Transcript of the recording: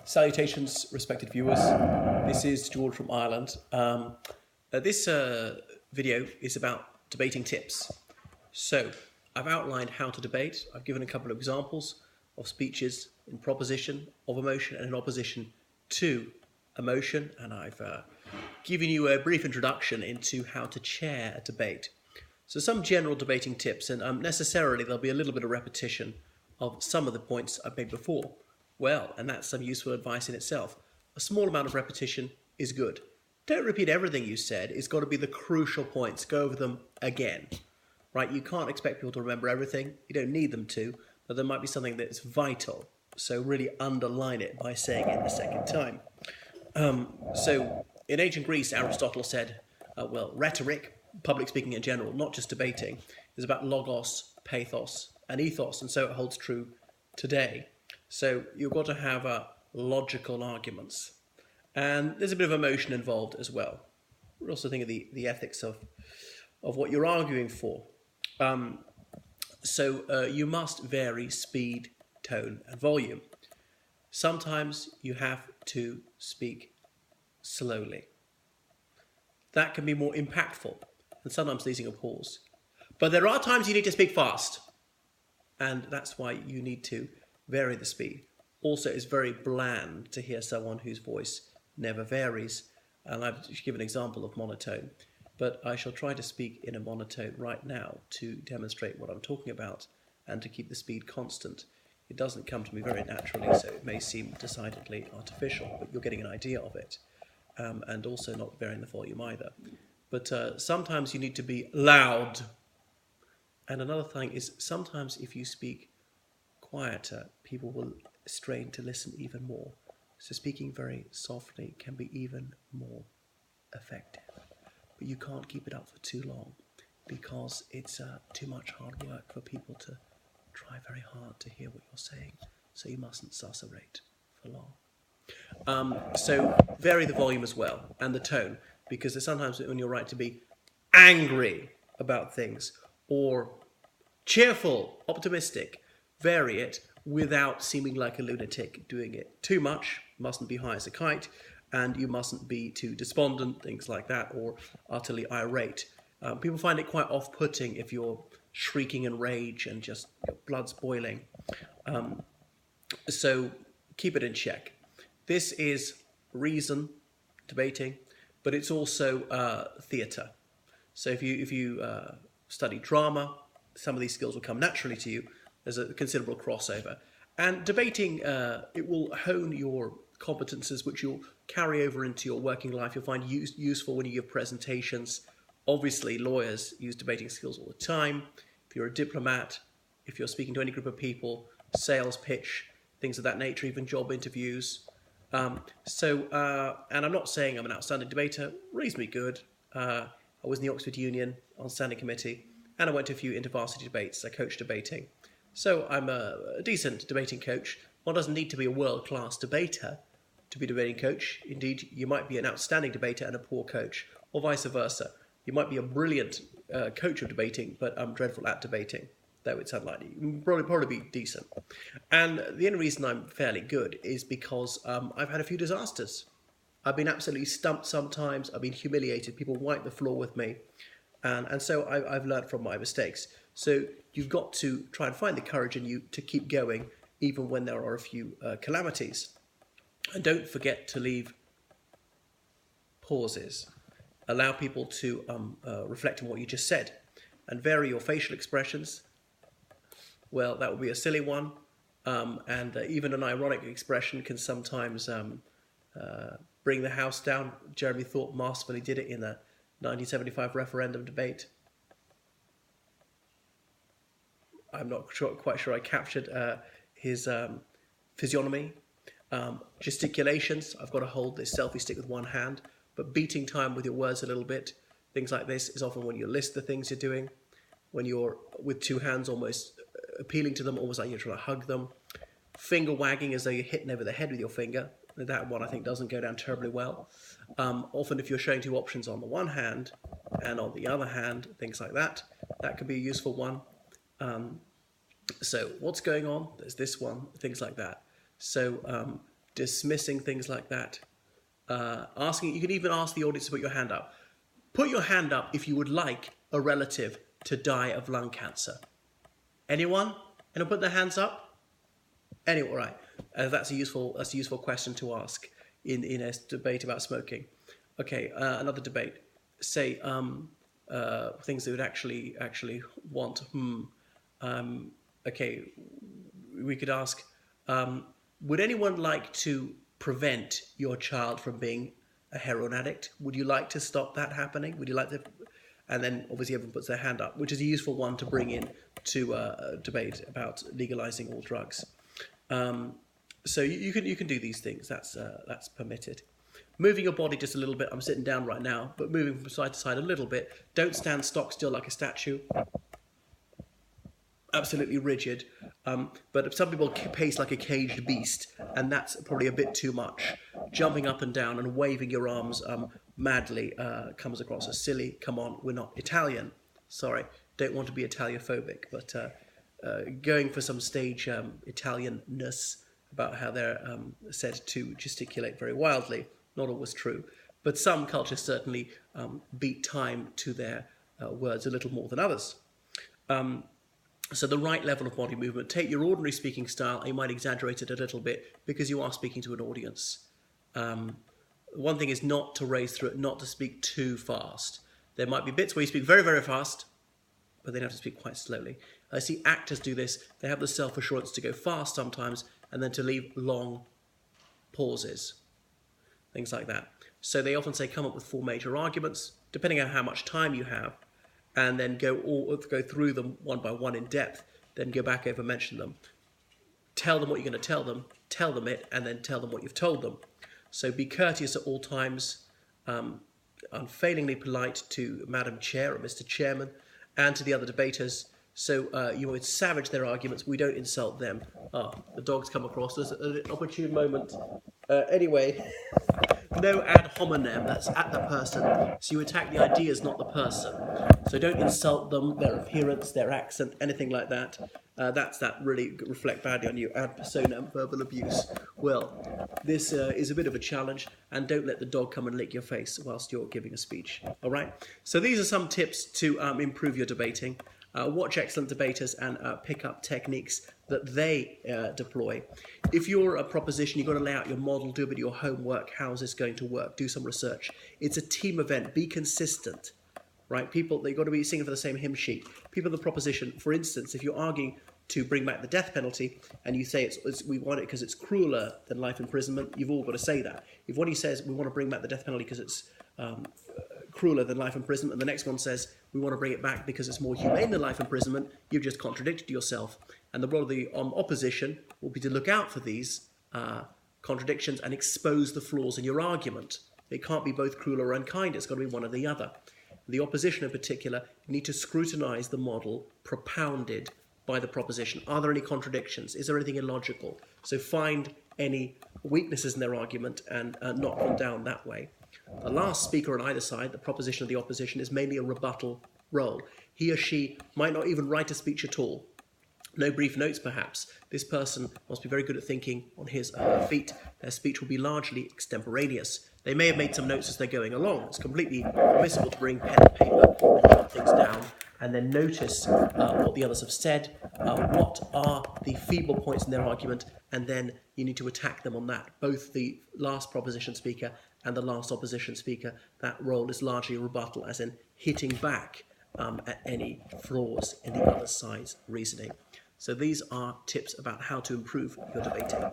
Salutations, respected viewers. This is George from Ireland. This video is about debating tips. So, I've outlined how to debate. I've given a couple of examples of speeches in proposition of emotion and in opposition to emotion, and I've given you a brief introduction into how to chair a debate. So some general debating tips, and necessarily there'll be a little bit of repetition of some of the points I've made before. Well, and that's some useful advice in itself. A small amount of repetition is good. Don't repeat everything you said. It's got to be the crucial points. Go over them again. Right? You can't expect people to remember everything. You don't need them to, but there might be something that's vital. So really underline it by saying it the second time. So in ancient Greece, Aristotle said, rhetoric, public speaking in general, not just debating, is about logos, pathos, and ethos, and so it holds true today. So you've got to have logical arguments. And there's a bit of emotion involved as well. We're also thinking of the ethics of what you're arguing for. So you must vary speed, tone, and volume. Sometimes you have to speak slowly. That can be more impactful than sometimes leaving a pause. But there are times you need to speak fast. And that's why you need to vary the speed. Also, it's very bland to hear someone whose voice never varies. And I've given an example of monotone. But I shall try to speak in a monotone right now to demonstrate what I'm talking about and to keep the speed constant. It doesn't come to me very naturally, so it may seem decidedly artificial, but you're getting an idea of it. And also not varying the volume either. But sometimes you need to be loud. And another thing is sometimes if you speak quieter, people will strain to listen even more. So speaking very softly can be even more effective. But you can't keep it up for too long because it's too much hard work for people to try very hard to hear what you're saying. So you mustn't susurrate for long. So vary the volume as well and the tone, because there's sometimes when you're right to be angry about things or cheerful, optimistic. Vary it without seeming like a lunatic doing it too much. Mustn't be high as a kite, and you mustn't be too despondent, things like that, or utterly irate. People find it quite off-putting if you're shrieking in rage and just your blood's boiling. So keep it in check. This is reason, debating, but it's also theatre. So if you study drama, some of these skills will come naturally to you. There's a considerable crossover. And debating, it will hone your competences, which you'll carry over into your working life. You'll find useful when you give presentations. Obviously, lawyers use debating skills all the time. If you're a diplomat, if you're speaking to any group of people, sales pitch, things of that nature, even job interviews. And I'm not saying I'm an outstanding debater, reasonably good. I was in the Oxford Union on standing committee, and I went to a few intervarsity debates. I coached debating. So I'm a decent debating coach. One doesn't need to be a world-class debater to be a debating coach. Indeed, you might be an outstanding debater and a poor coach, or vice versa. You might be a brilliant coach of debating, but I'm dreadful at debating, though it's unlikely. You can probably be decent. And the only reason I'm fairly good is because I've had a few disasters. I've been absolutely stumped sometimes. I've been humiliated. People wipe the floor with me. And so I've learned from my mistakes. So you've got to try and find the courage in you to keep going, even when there are a few calamities. And don't forget to leave pauses. Allow people to reflect on what you just said. And vary your facial expressions. Well, that would be a silly one. And even an ironic expression can sometimes bring the house down. Jeremy Thorpe masterfully did it in the 1975 referendum debate. I'm not quite sure I captured his physiognomy. Gesticulations, I've got to hold this selfie stick with one hand, but beating time with your words a little bit. Things like this is often when you list the things you're doing, when you're with two hands almost appealing to them, almost like you're trying to hug them. Finger wagging as though you're hitting over the head with your finger. That one I think doesn't go down terribly well. Often if you're showing two options on the one hand and on the other hand, things like that, that could be a useful one. So what's going on? There's this one, things like that. So dismissing things like that. You can even ask the audience to put your hand up. Put your hand up if you would like a relative to die of lung cancer. Anyone? Anyone put their hands up? Anyone, all right. That's a useful question to ask in a debate about smoking. Okay, another debate. Say things they would actually want. Okay, we could ask, would anyone like to prevent your child from being a heroin addict? Would you like to stop that happening? Would you like to? And then obviously everyone puts their hand up, which is a useful one to bring in to a debate about legalizing all drugs. So you can do these things. That's permitted. Moving your body just a little bit. I'm sitting down right now, but moving from side to side a little bit. Don't stand stock still like a statue. Absolutely rigid. But some people pace like a caged beast, and that's probably a bit too much. Jumping up and down and waving your arms madly comes across as silly. Come on, we're not Italian. Sorry, don't want to be Italiophobic, but going for some stage Italianness about how they're said to gesticulate very wildly. Not always true, but some cultures certainly beat time to their words a little more than others. So the right level of body movement. Take your ordinary speaking style, and you might exaggerate it a little bit because you are speaking to an audience. One thing is not to race through it, not to speak too fast. There might be bits where you speak very, very fast, but then you have to speak quite slowly. I see actors do this. They have the self-assurance to go fast sometimes and then to leave long pauses. Things like that. So they often say, come up with 4 major arguments, depending on how much time you have, and then go through them one by one in depth, then go back over, mention them. Tell them what you're going to tell them it, and then tell them what you've told them. So be courteous at all times, unfailingly polite to Madam Chair or Mr. Chairman, and to the other debaters. So you would savage their arguments. We don't insult them. The dog's come across. There's an opportune moment. Anyway, no ad hominem. That's at the person. So you attack the ideas, not the person. So don't insult them, their appearance, their accent, anything like that. That really reflect badly on you. Ad personam, verbal abuse. Well, this is a bit of a challenge, and don't let the dog come and lick your face whilst you're giving a speech. All right. So these are some tips to improve your debating. Watch excellent debaters and pick up techniques that they deploy. If you're a proposition, you've got to lay out your model, do a bit of your homework. How's this going to work? Do some research. It's a team event. Be consistent, right? People, they've got to be singing for the same hymn sheet. People in the proposition, for instance, if you're arguing to bring back the death penalty and you say we want it because it's crueler than life imprisonment, you've all got to say that. If one says we want to bring back the death penalty because it's crueler than life imprisonment, and the next one says we want to bring it back because it's more humane than life imprisonment, you've just contradicted yourself. And the role of the opposition will be to look out for these contradictions and expose the flaws in your argument. It can't be both cruel or unkind, it's got to be one or the other. The opposition in particular need to scrutinise the model propounded by the proposition. Are there any contradictions? Is there anything illogical? So find any weaknesses in their argument and knock them down that way. The last speaker on either side, the proposition of the opposition, is mainly a rebuttal role. He or she might not even write a speech at all. No brief notes, perhaps. This person must be very good at thinking on his or her feet. Their speech will be largely extemporaneous. They may have made some notes as they're going along. It's completely permissible to bring pen and paper and jot things down and then notice what the others have said, what are the feeble points in their argument, and then you need to attack them on that. Both the last proposition speaker and the last opposition speaker, that role is largely rebuttal, as in hitting back at any flaws in the other side's reasoning. So these are tips about how to improve your debating.